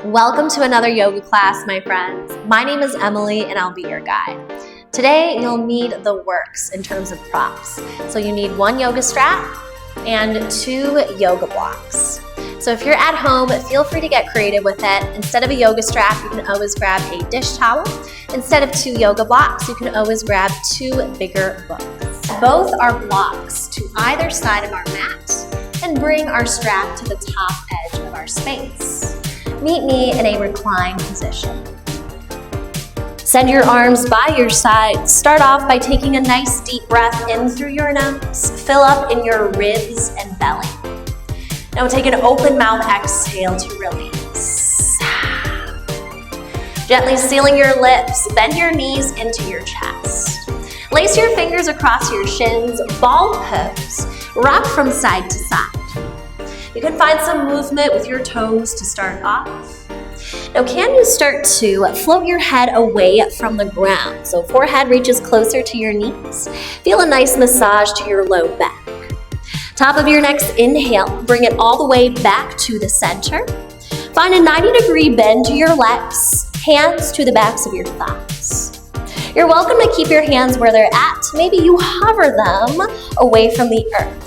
Welcome to another yoga class, my friends. My name is Emily and I'll be your guide. Today you'll need the works in terms of props. So you need one yoga strap and 2 yoga blocks. So if you're at home, feel free to get creative with it. Instead of a yoga strap, you can always grab a dish towel. Instead of 2 yoga blocks, you can always grab 2 bigger books. Both are blocks to either side of our mat and bring our strap to the top edge of our space. Meet me in a reclined position. Send your arms by your sides. Start off by taking a nice deep breath in through your nose. Fill up in your ribs and belly. Now take an open mouth exhale to release. Gently sealing your lips, bend your knees into your chest. Lace your fingers across your shins, ball pose. Rock from side to side. You can find some movement with your toes to start off. Now can you start to float your head away from the ground? So forehead reaches closer to your knees. Feel a nice massage to your low back. Top of your next inhale, bring it all the way back to the center. Find a 90-degree bend to your legs, hands to the backs of your thighs. You're welcome to keep your hands where they're at. Maybe you hover them away from the earth.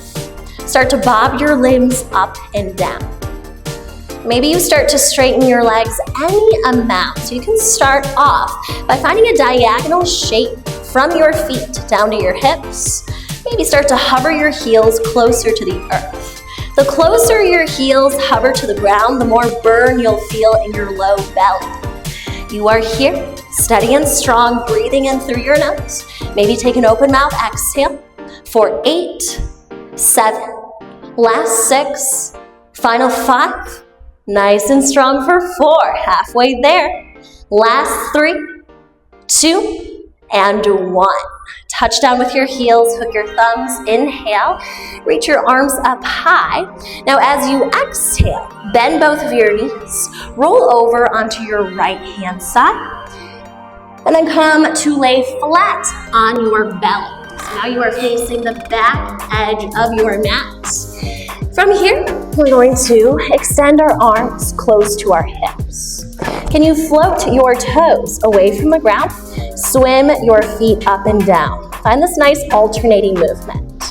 Start to bob your limbs up and down. Maybe you start to straighten your legs any amount. So you can start off by finding a diagonal shape from your feet down to your hips. Maybe start to hover your heels closer to the earth. The closer your heels hover to the ground, the more burn you'll feel in your low belly. You are here, steady and strong, breathing in through your nose. Maybe take an open mouth exhale for 8, 7, last 6, final 5, nice and strong for 4, halfway there, last 3, 2, and 1. Touchdown with your heels, hook your thumbs, inhale, reach your arms up high. Now as you exhale, bend both of your knees, roll over onto your right hand side, and then come to lay flat on your belly. So now you are facing the back edge of your mat. From here, we're going to extend our arms close to our hips. Can you float your toes away from the ground? Swim your feet up and down. Find this nice alternating movement.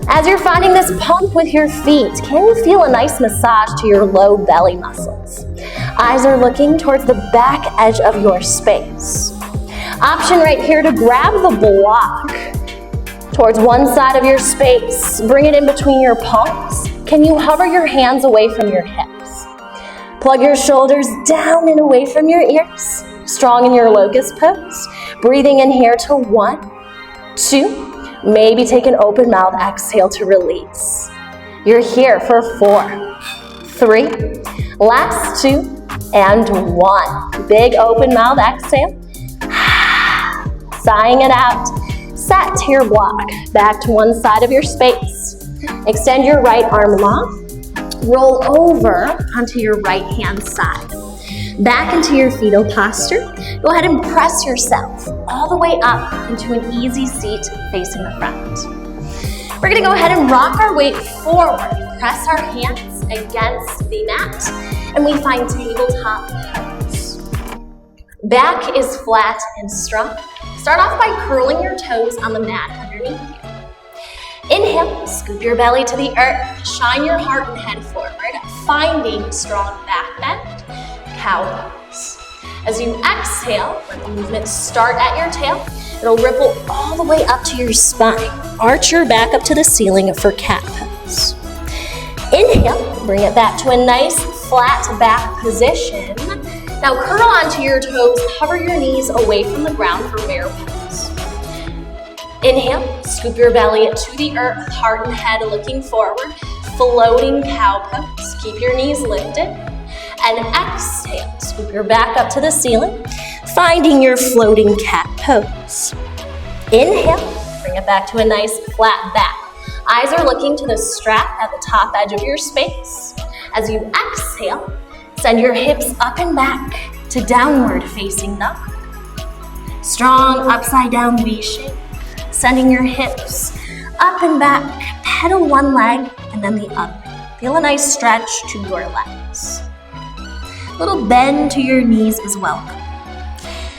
As you're finding this pump with your feet, can you feel a nice massage to your low belly muscles? Eyes are looking towards the back edge of your space. Option right here to grab the block towards one side of your space. Bring it in between your palms. Can you hover your hands away from your hips? Plug your shoulders down and away from your ears. Strong in your locust pose. Breathing in here to 1, 2. Maybe take an open mouth exhale to release. You're here for 4, 3, last 2, and 1. Big open mouth exhale. Sighing it out. Set to your block, back to one side of your space. Extend your right arm long. Roll over onto your right hand side. Back into your fetal posture. Go ahead and press yourself all the way up into an easy seat facing the front. We're gonna go ahead and rock our weight forward. Press our hands against the mat, and we find tabletop pose. Back is flat and strong. Start off by curling your toes on the mat underneath you. Inhale, scoop your belly to the earth, shine your heart and head forward, finding strong back bend, cow pose. As you exhale, let the movement start at your tail. It'll ripple all the way up to your spine. Arch your back up to the ceiling for cat pose. Inhale, bring it back to a nice flat back position. Now curl onto your toes, hover your knees away from the ground for bear pose. Inhale, scoop your belly to the earth, heart and head looking forward, floating cow pose. Keep your knees lifted. And exhale, scoop your back up to the ceiling, finding your floating cat pose. Inhale, bring it back to a nice flat back. Eyes are looking to the strap at the top edge of your space. As you exhale, send your hips up and back to downward facing dog. Strong upside down V shape. Sending your hips up and back. Pedal one leg and then the other. Feel a nice stretch to your legs. Little bend to your knees is welcome.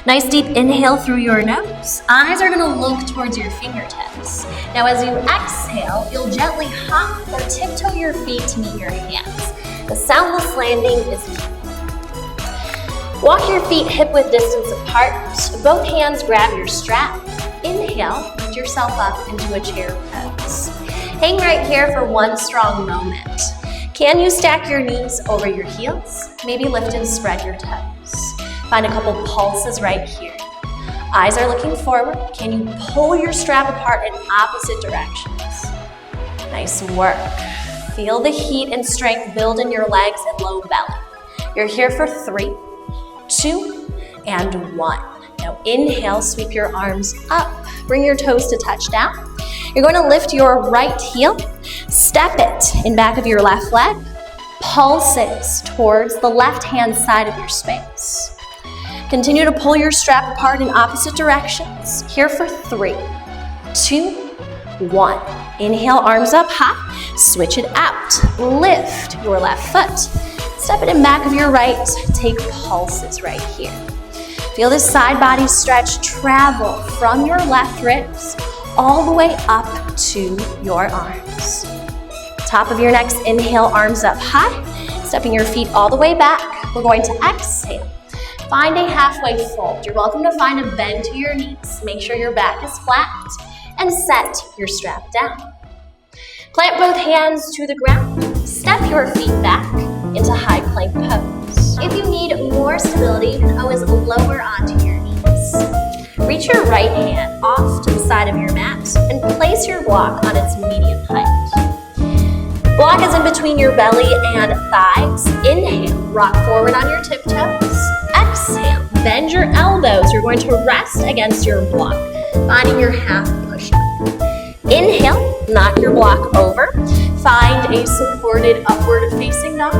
Nice deep inhale through your nose. Eyes are gonna look towards your fingertips. Now as you exhale, you'll gently hop or tiptoe your feet to meet your hands. The soundless landing is key. Walk your feet hip-width distance apart. Both hands grab your strap. Inhale, lift yourself up into a chair pose. Hang right here for one strong moment. Can you stack your knees over your heels? Maybe lift and spread your toes. Find a couple pulses right here. Eyes are looking forward. Can you pull your strap apart in opposite directions? Nice work. Feel the heat and strength build in your legs and low belly. You're here for 3, 2, and 1. Now inhale, sweep your arms up. Bring your toes to touch down. You're going to lift your right heel, step it in back of your left leg, pulses towards the left-hand side of your space. Continue to pull your strap apart in opposite directions. Here for 3, 2, 1. Inhale, arms up high, switch it out. Lift your left foot, step it in back of your right, take pulses right here. Feel this side body stretch travel from your left ribs all the way up to your arms. Top of your next inhale, arms up high, stepping your feet all the way back. We're going to exhale. Find a halfway fold. You're welcome to find a bend to your knees. Make sure your back is flat and set your strap down. Plant both hands to the ground. Step your feet back into high plank pose. If you need more stability, you can always lower onto your knees. Reach your right hand off to the side of your mat and place your block on its medium height. Block is in between your belly and thighs. Inhale, rock forward on your tiptoes. Exhale, bend your elbows. You're going to rest against your block, finding your half push-up. Inhale, knock your block over. Find a supported upward facing dog.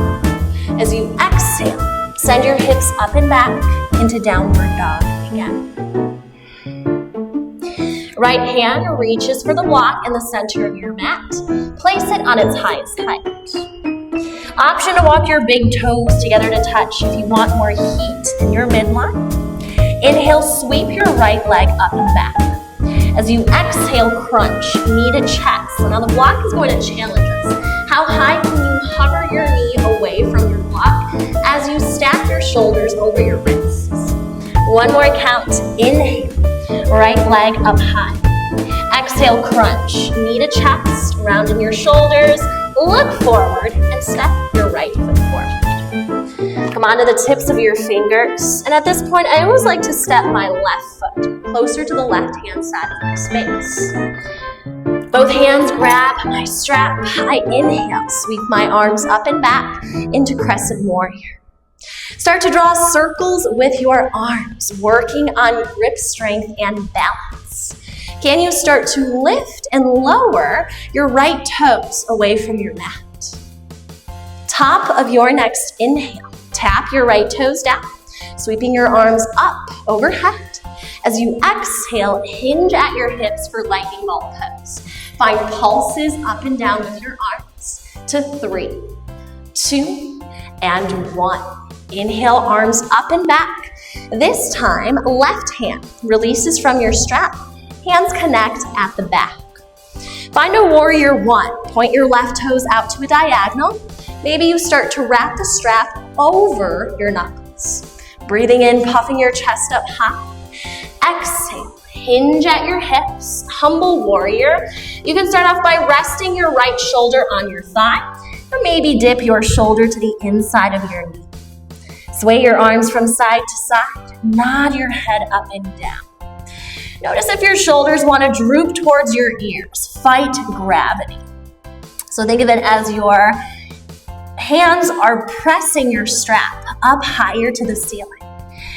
As you exhale, send your hips up and back into downward dog again. Right hand reaches for the block in the center of your mat. Place it on its highest height. Option to walk your big toes together to touch if you want more heat in your midline. Inhale, sweep your right leg up and back. As you exhale, crunch, knee to chest. So now the block is going to challenge us. How high can you hover your knee away from your block as you stack your shoulders over your wrists? One more count. Inhale, right leg up high. Exhale, crunch, knee to chest, rounding your shoulders. Look forward and step your right foot forward. Come onto the tips of your fingers. And at this point, I always like to step my left foot closer to the left-hand side of my space. Both hands grab my strap. I inhale, sweep my arms up and back into crescent warrior. Start to draw circles with your arms, working on grip strength and balance. Can you start to lift and lower your right toes away from your mat? Top of your next inhale, tap your right toes down, sweeping your arms up overhead. As you exhale, hinge at your hips for lightning bolt pose. Find pulses up and down with your arms to 3, 2, and 1. Inhale, arms up and back. This time, left hand releases from your strap. Hands connect at the back. Find a warrior 1. Point your left toes out to a diagonal. Maybe you start to wrap the strap over your knuckles. Breathing in, puffing your chest up high. Exhale, hinge at your hips, humble warrior. You can start off by resting your right shoulder on your thigh, or maybe dip your shoulder to the inside of your knee. Sway your arms from side to side, nod your head up and down. Notice if your shoulders want to droop towards your ears. Fight gravity. So think of it as your hands are pressing your strap up higher to the ceiling.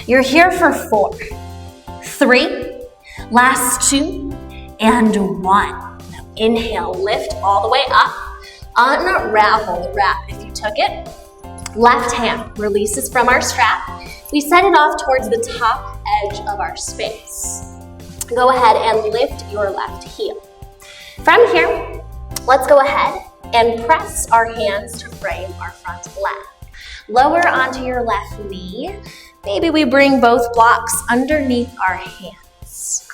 You're here for 4, 3, last 2, and 1. Now inhale, lift all the way up. Unravel the wrap if you took it. Left hand releases from our strap. We set it off towards the top edge of our space. Go ahead and lift your left heel. From here, let's go ahead and press our hands to frame our front leg. Lower onto your left knee. Maybe we bring both blocks underneath our hands.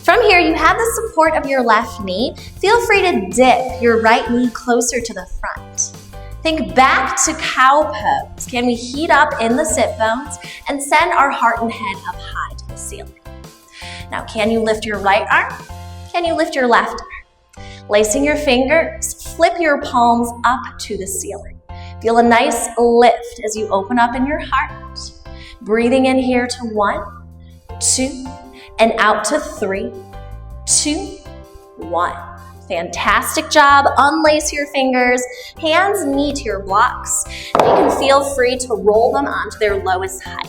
From here, you have the support of your left knee. Feel free to dip your right knee closer to the front. Think back to cow pose. Can we heat up in the sit bones and send our heart and head up high to the ceiling? Now, can you lift your right arm? Can you lift your left arm? Lacing your fingers, flip your palms up to the ceiling. Feel a nice lift as you open up in your heart. Breathing in here to 1, 2, and out to 3, 2, 1. Fantastic job. Unlace your fingers, hands knee to your blocks. You can feel free to roll them onto their lowest height.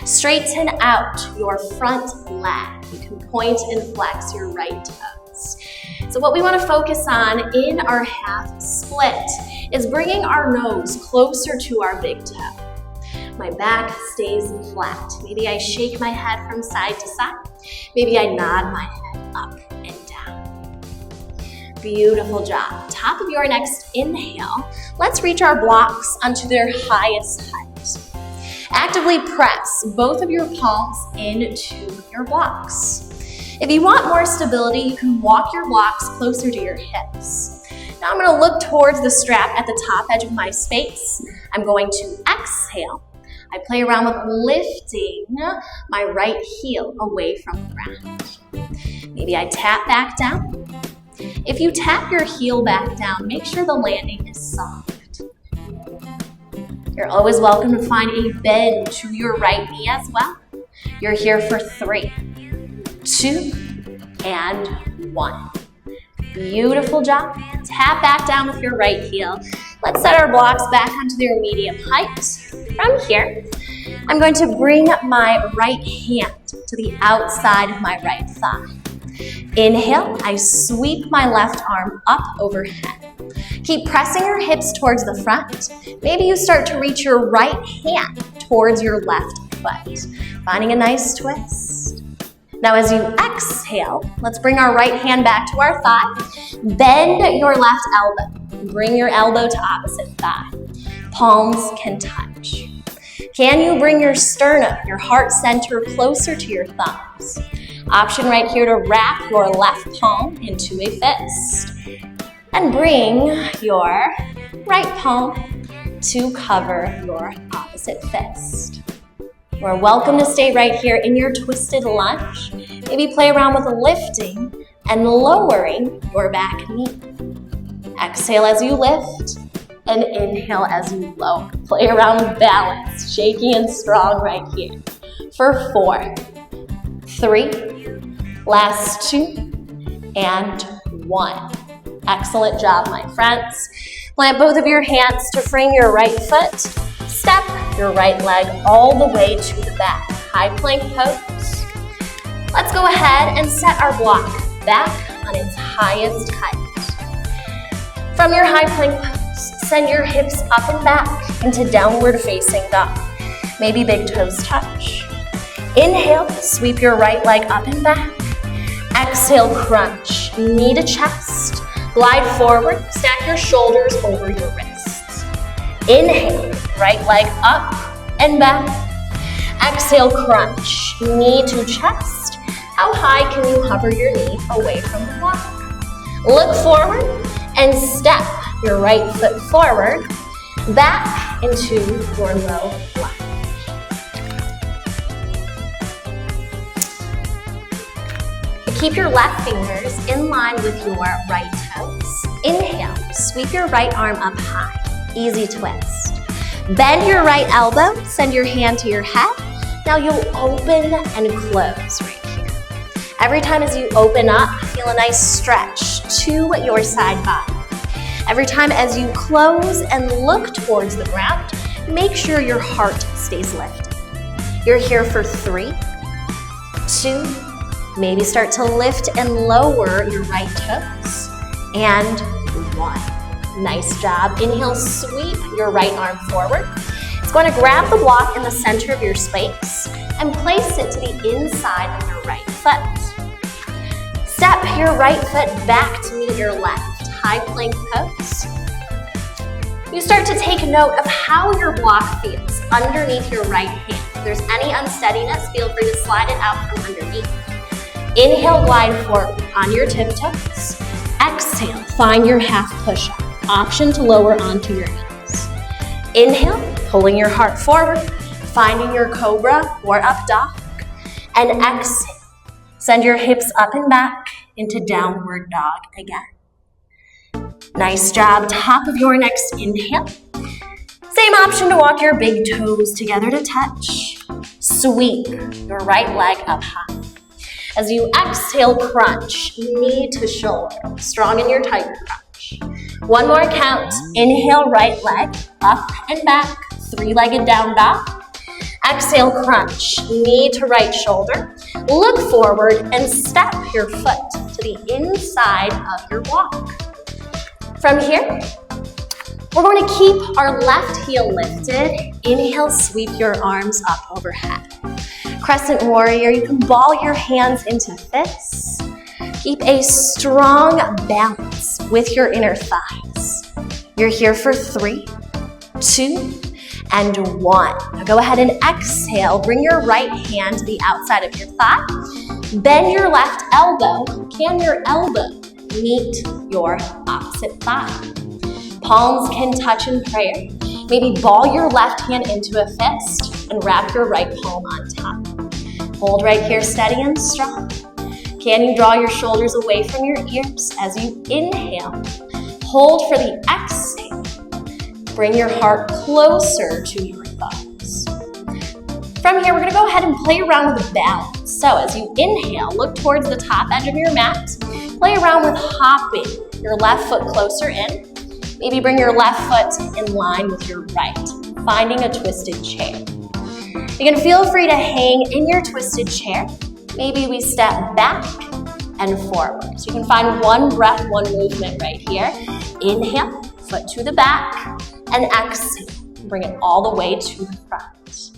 Straighten out your front leg. You can point and flex your right toes. So what we want to focus on in our half split is bringing our nose closer to our big toe. My back stays flat. Maybe I shake my head from side to side. Maybe I nod my head up and down. Beautiful job. Top of your next inhale. Let's reach our blocks onto their highest height. Actively press both of your palms into your blocks. If you want more stability, you can walk your blocks closer to your hips. Now I'm going to look towards the strap at the top edge of my space. I'm going to exhale. I play around with lifting my right heel away from the ground. Maybe I tap back down. If you tap your heel back down, make sure the landing is soft. You're always welcome to find a bend to your right knee as well. You're here for 3, 2, and 1. Beautiful job. Tap back down with your right heel. Let's set our blocks back onto their medium height. From here, I'm going to bring my right hand to the outside of my right thigh. Inhale, I sweep my left arm up overhead. Keep pressing your hips towards the front. Maybe you start to reach your right hand towards your left foot, finding a nice twist. Now as you exhale, let's bring our right hand back to our thigh. Bend your left elbow. Bring your elbow to opposite thigh. Palms can touch. Can you bring your sternum, your heart center, closer to your thumbs? Option right here to wrap your left palm into a fist. And bring your right palm to cover your opposite fist. You're welcome to stay right here in your twisted lunge. Maybe play around with lifting and lowering your back knee. Exhale as you lift and inhale as you lower. Play around with balance, shaky and strong right here. For 4, 3, last 2, and 1. Excellent job, my friends. Plant both of your hands to frame your right foot. Step your right leg all the way to the back. High plank pose. Let's go ahead and set our block back on its highest height. From your high plank pose, send your hips up and back into downward facing dog. Maybe big toes touch. Inhale, sweep your right leg up and back. Exhale, crunch, knee to chest. Glide forward, stack your shoulders over your wrists. Inhale, right leg up and back. Exhale, crunch, knee to chest. How high can you hover your knee away from the block? Look forward and step your right foot forward, back into your low lunge. Keep your left fingers in line with your right toes. Inhale, sweep your right arm up high. Easy twist. Bend your right elbow, send your hand to your head. Now you'll open and close right here. Every time as you open up, feel a nice stretch to your side body. Every time as you close and look towards the ground, make sure your heart stays lifted. You're here for 3, 2, maybe start to lift and lower your right toes. And 1. Nice job. Inhale, sweep your right arm forward. It's going to grab the block in the center of your space and place it to the inside of your right foot. Step your right foot back to meet your left. High plank pose. You start to take note of how your block feels underneath your right hand. If there's any unsteadiness, feel free to slide it out from underneath. Inhale, glide forward on your tiptoes. Exhale, find your half push-up. Option to lower onto your knees. Inhale, pulling your heart forward, finding your cobra or up dog. And exhale, send your hips up and back into downward dog again. Nice job, top of your next inhale. Same option to walk your big toes together to touch. Sweep your right leg up high. As you exhale, crunch, knee to shoulder, strong in your tiger crunch. One more count, inhale, right leg, up and back, three-legged down dog. Exhale, crunch, knee to right shoulder. Look forward and step your foot to the inside of your walk. From here, we're going to keep our left heel lifted. Inhale, sweep your arms up overhead. Crescent warrior, you can ball your hands into fists. Keep a strong balance with your inner thighs. You're here for 3, 2, and 1. Now go ahead and exhale. Bring your right hand to the outside of your thigh. Bend your left elbow. Can your elbow meet your opposite thigh? Palms can touch in prayer. Maybe ball your left hand into a fist and wrap your right palm on top. Hold right here steady and strong. Can you draw your shoulders away from your ears as you inhale? Hold for the exhale. Bring your heart closer to your thumbs. From here, we're going to go ahead and play around with balance. So as you inhale, look towards the top edge of your mat. Play around with hopping your left foot closer in. Maybe bring your left foot in line with your right, finding a twisted chair. You can feel free to hang in your twisted chair. Maybe we step back and forward. So you can find one breath, one movement right here. Inhale, foot to the back, and exhale. Bring it all the way to the front.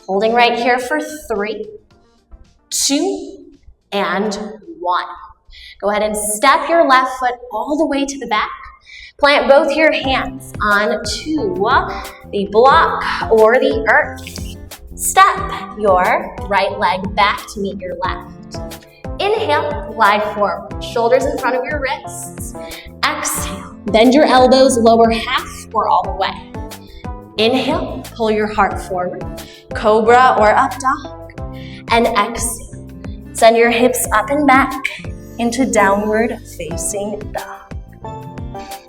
Holding right here for 3, 2, and 1. Go ahead and step your left foot all the way to the back. Plant both your hands onto the block or the earth. Step your right leg back to meet your left. Inhale, glide forward, shoulders in front of your wrists. Exhale, bend your elbows, lower half or all the way. Inhale, pull your heart forward, cobra or up dog. And exhale, send your hips up and back into downward facing dog.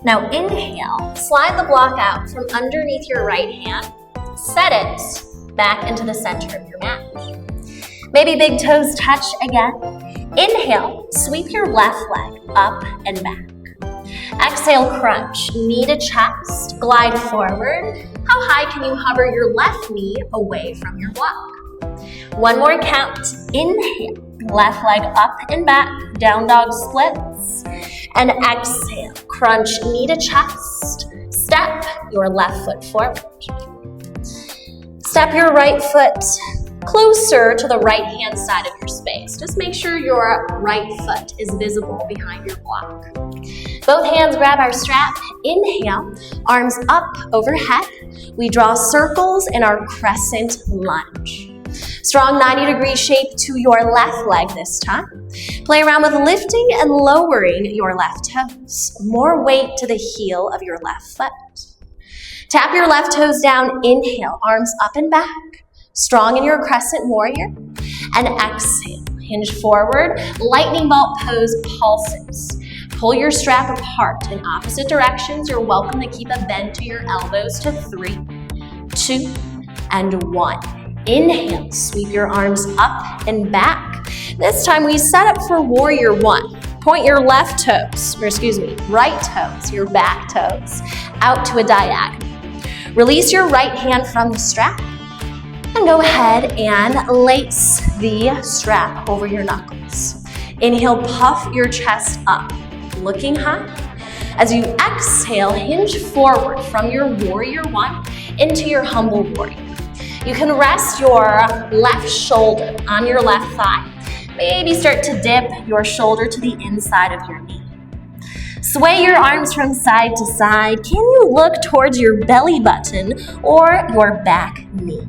Now inhale, slide the block out from underneath your right hand, set it back into the center of your mat. Maybe big toes touch again. Inhale, sweep your left leg up and back. Exhale, crunch, knee to chest, glide forward. How high can you hover your left knee away from your block? One more count. Inhale, left leg up and back, down dog splits. And exhale, crunch, knee to chest. Step your left foot forward. Step your right foot closer to the right-hand side of your space. Just make sure your right foot is visible behind your block. Both hands grab our strap. Inhale, arms up overhead. We draw circles in our crescent lunge. Strong 90-degree shape to your left leg this time. Play around with lifting and lowering your left toes. More weight to the heel of your left foot. Tap your left toes down. Inhale, arms up and back. Strong in your crescent warrior. And exhale, hinge forward. Lightning bolt pose pulses. Pull your strap apart in opposite directions. You're welcome to keep a bend to your elbows to 3, 2, and 1. Inhale, sweep your arms up and back. This time we set up for warrior 1. Point your right toes, your back toes, out to a diagonal. Release your right hand from the strap and go ahead and lace the strap over your knuckles. Inhale, puff your chest up, looking high. As you exhale, hinge forward from your warrior 1 into your humble warrior. You can rest your left shoulder on your left thigh. Maybe start to dip your shoulder to the inside of your knee. Sway your arms from side to side. Can you look towards your belly button or your back knee?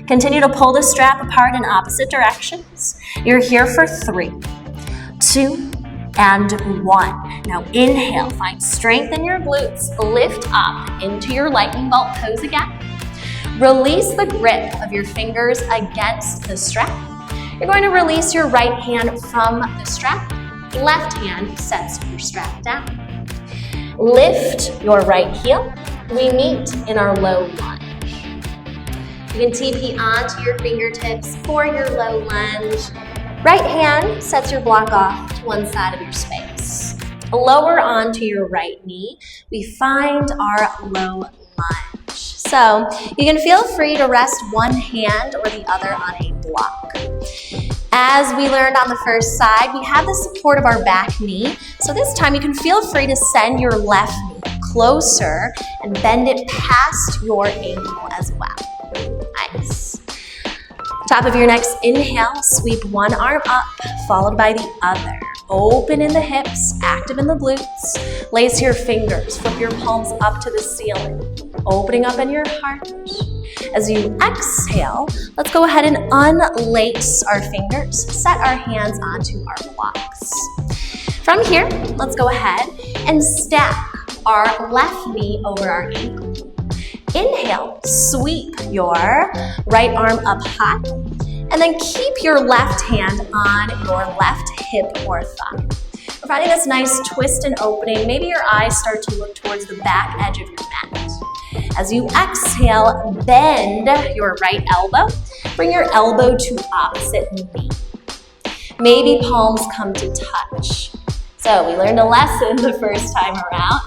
Continue to pull the strap apart in opposite directions. You're here for 3, 2, and 1. Now inhale, find strength in your glutes. Lift up into your lightning bolt pose again. Release the grip of your fingers against the strap. You're going to release your right hand from the strap. Left hand sets your strap down. Lift your right heel. We meet in our low lunge. You can TP onto your fingertips for your low lunge. Right hand sets your block off to one side of your space. Lower onto your right knee. We find our low lunge. So you can feel free to rest one hand or the other on a block. As we learned on the first side, we have the support of our back knee. So this time you can feel free to send your left knee closer and bend it past your ankle as well. Nice. Top of your next inhale, sweep one arm up, followed by the other. Open in the hips, active in the glutes. Lace your fingers, flip your palms up to the ceiling. Opening up in your heart. As you exhale, let's go ahead and unlace our fingers. Set our hands onto our blocks. From here, let's go ahead and stack our left knee over our ankle. Inhale, sweep your right arm up high, and then keep your left hand on your left hip or thigh. We're finding this nice twist and opening. Maybe your eyes start to look towards the back edge of your mat. As you exhale, bend your right elbow. Bring your elbow to opposite knee. Maybe palms come to touch. So we learned a lesson the first time around.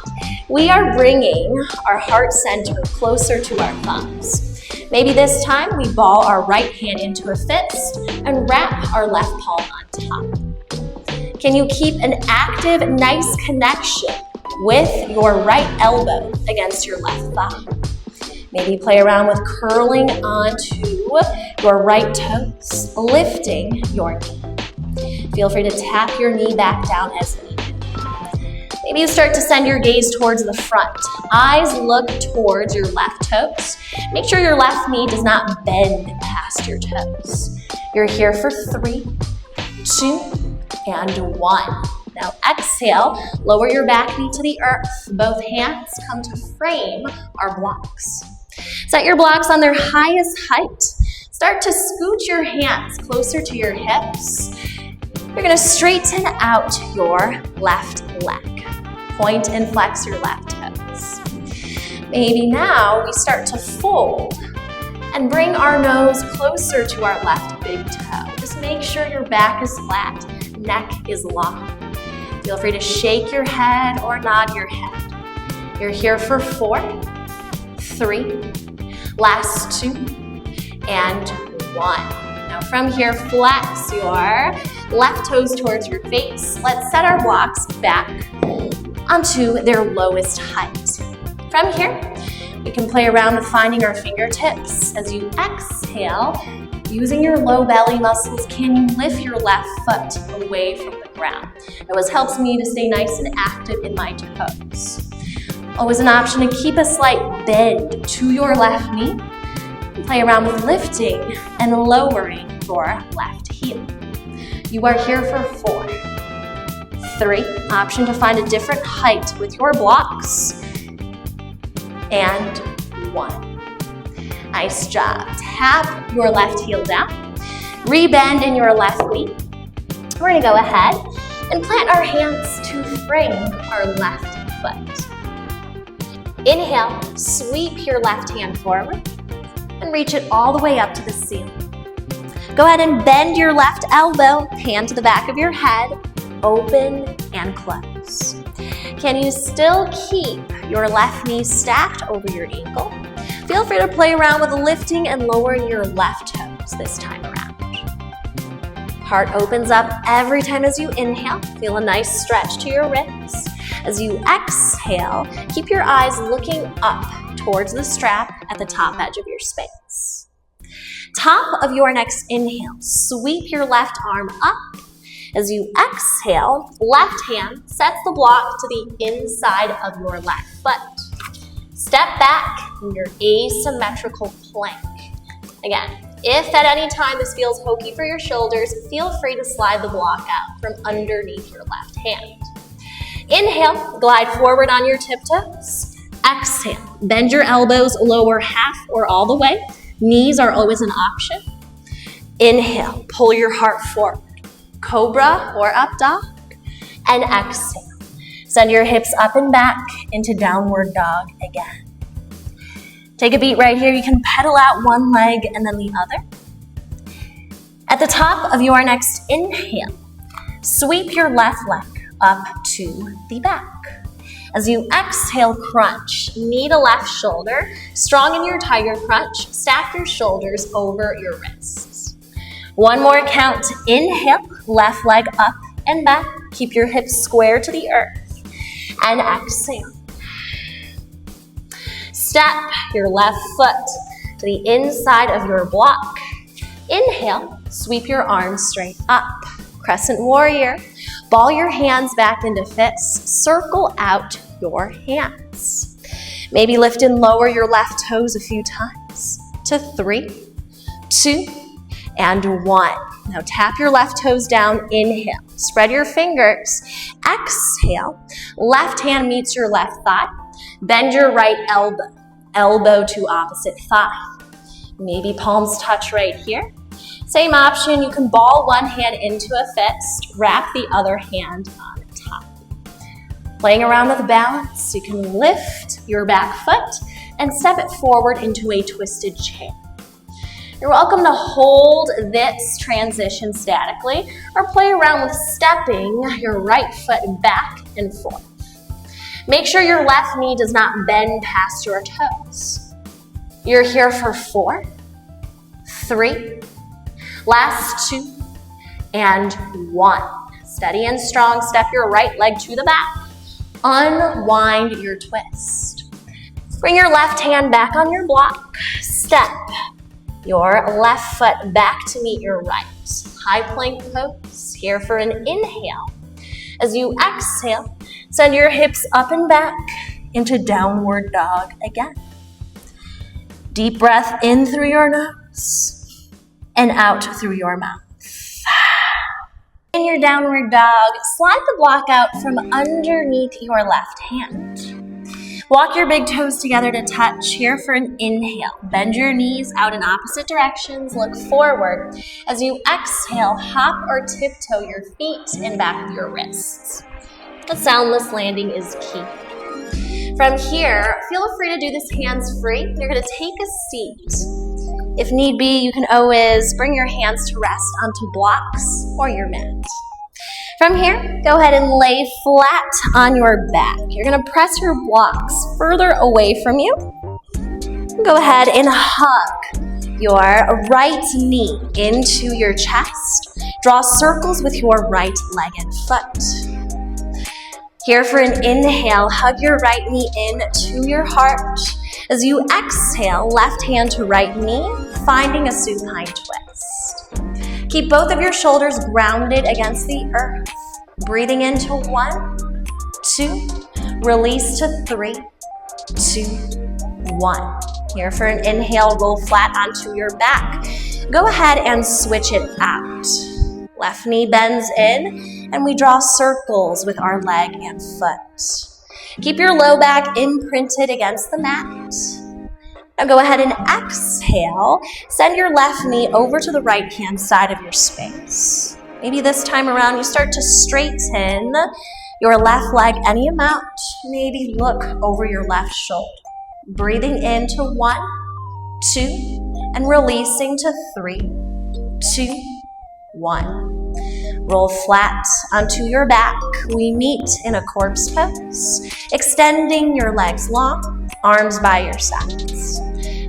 We are bringing our heart center closer to our thumbs. Maybe this time we ball our right hand into a fist and wrap our left palm on top. Can you keep an active, nice connection with your right elbow against your left thigh? Maybe play around with curling onto your right toes, lifting your knee. Feel free to tap your knee back down as needed. Maybe you start to send your gaze towards the front. Eyes look towards your left toes. Make sure your left knee does not bend past your toes. You're here for 3, 2, and 1. Now exhale, lower your back knee to the earth. Both hands come to frame our blocks. Set your blocks on their highest height. Start to scoot your hands closer to your hips. You're going to straighten out your left leg. Point and flex your left toes. Maybe now we start to fold and bring our nose closer to our left big toe. Just make sure your back is flat, neck is long. Feel free to shake your head or nod your head. You're here for 4, 3, last 2, and 1. Now from here, flex your left toes towards your face. Let's set our blocks back onto their lowest height. From here, we can play around with finding our fingertips. As you exhale, using your low belly muscles, can you lift your left foot away from the ground? It always helps me to stay nice and active in my toes. Always an option to keep a slight bend to your left knee. Play around with lifting and lowering your left heel. You are here for 4, 3, option to find a different height with your blocks, and 1. Nice job. Tap your left heel down, rebend in your left knee. We're gonna go ahead and plant our hands to frame our left foot. Inhale, sweep your left hand forward and reach it all the way up to the ceiling. Go ahead and bend your left elbow, hand to the back of your head, open and close. Can you still keep your left knee stacked over your ankle? Feel free to play around with lifting and lowering your left toes this time around. Heart opens up every time as you inhale. Feel a nice stretch to your ribs. As you exhale, keep your eyes looking up towards the strap at the top edge of your space. Top of your next inhale, sweep your left arm up As you exhale, left hand sets the block to the inside of your left foot. Step back in your asymmetrical plank. Again, if at any time this feels hokey for your shoulders, feel free to slide the block out from underneath your left hand. Inhale, glide forward on your tiptoes. Exhale, bend your elbows, lower half or all the way. Knees are always an option. Inhale, pull your heart forward. Cobra or up dog. And exhale. Send your hips up and back into downward dog again. Take a beat right here. You can pedal out one leg and then the other. At the top of your next inhale, sweep your left leg up to the back. As you exhale, crunch, knee to left shoulder, strong in your tiger crunch, stack your shoulders over your wrists. One more count, inhale, left leg up and back, keep your hips square to the earth, and exhale. Step your left foot to the inside of your block. Inhale, sweep your arms straight up, crescent warrior. Ball your hands back into fists. Circle out your hands. Maybe lift and lower your left toes a few times. To 3, 2, and 1. Now tap your left toes down. Inhale. Spread your fingers. Exhale. Left hand meets your left thigh. Bend your right elbow. Elbow to opposite thigh. Maybe palms touch right here. Same option, you can ball one hand into a fist, wrap the other hand on top. Playing around with balance, you can lift your back foot and step it forward into a twisted chair. You're welcome to hold this transition statically or play around with stepping your right foot back and forth. Make sure your left knee does not bend past your toes. You're here for 4, 3, last 2, and 1. Steady and strong, step your right leg to the back. Unwind your twist. Bring your left hand back on your block. Step your left foot back to meet your right. High plank pose, here for an inhale. As you exhale, send your hips up and back into downward dog again. Deep breath in through your nose and out through your mouth. In your downward dog, slide the block out from underneath your left hand. Walk your big toes together to touch, here for an inhale. Bend your knees out in opposite directions, look forward. As you exhale, hop or tiptoe your feet in back of your wrists. The soundless landing is key. From here, feel free to do this hands-free. You're gonna take a seat. If need be, you can always bring your hands to rest onto blocks or your mat. From here, go ahead and lay flat on your back. You're gonna press your blocks further away from you. Go ahead and hug your right knee into your chest. Draw circles with your right leg and foot. Here for an inhale, hug your right knee in to your heart. As you exhale, left hand to right knee, finding a supine twist. Keep both of your shoulders grounded against the earth. Breathing into 1, 2, release to 3, 2, 1. Here for an inhale, roll flat onto your back. Go ahead and switch it out. Left knee bends in, and we draw circles with our leg and foot. Keep your low back imprinted against the mat. Now go ahead and exhale. Send your left knee over to the right-hand side of your space. Maybe this time around you start to straighten your left leg any amount. Maybe look over your left shoulder. Breathing into 1, 2, and releasing to 3, 2, 1. Roll flat onto your back. We meet in a corpse pose, extending your legs long, arms by your sides.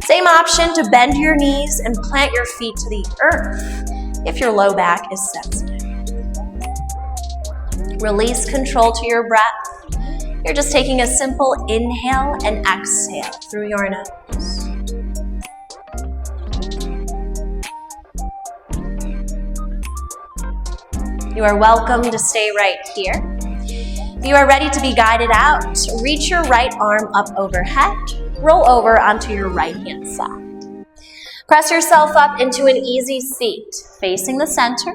Same option to bend your knees and plant your feet to the earth if your low back is sensitive. Release control to your breath. You're just taking a simple inhale and exhale through your nose. You are welcome to stay right here. If you are ready to be guided out, reach your right arm up overhead, roll over onto your right hand side. Press yourself up into an easy seat, facing the center,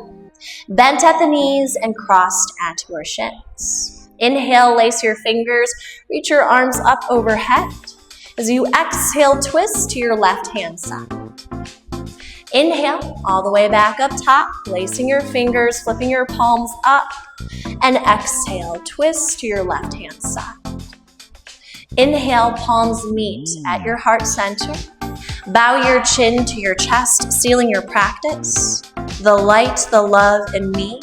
bent at the knees and crossed at your shins. Inhale, lace your fingers, reach your arms up overhead. As you exhale, twist to your left hand side. Inhale, all the way back up top, lacing your fingers, flipping your palms up, and exhale, twist to your left hand side. Inhale, palms meet at your heart center. Bow your chin to your chest, sealing your practice. The light, the love in me,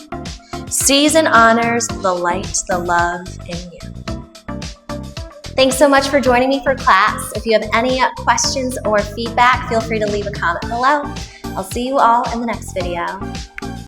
sees and honors the light, the love in you. Thanks so much for joining me for class. If you have any questions or feedback, feel free to leave a comment below. I'll see you all in the next video.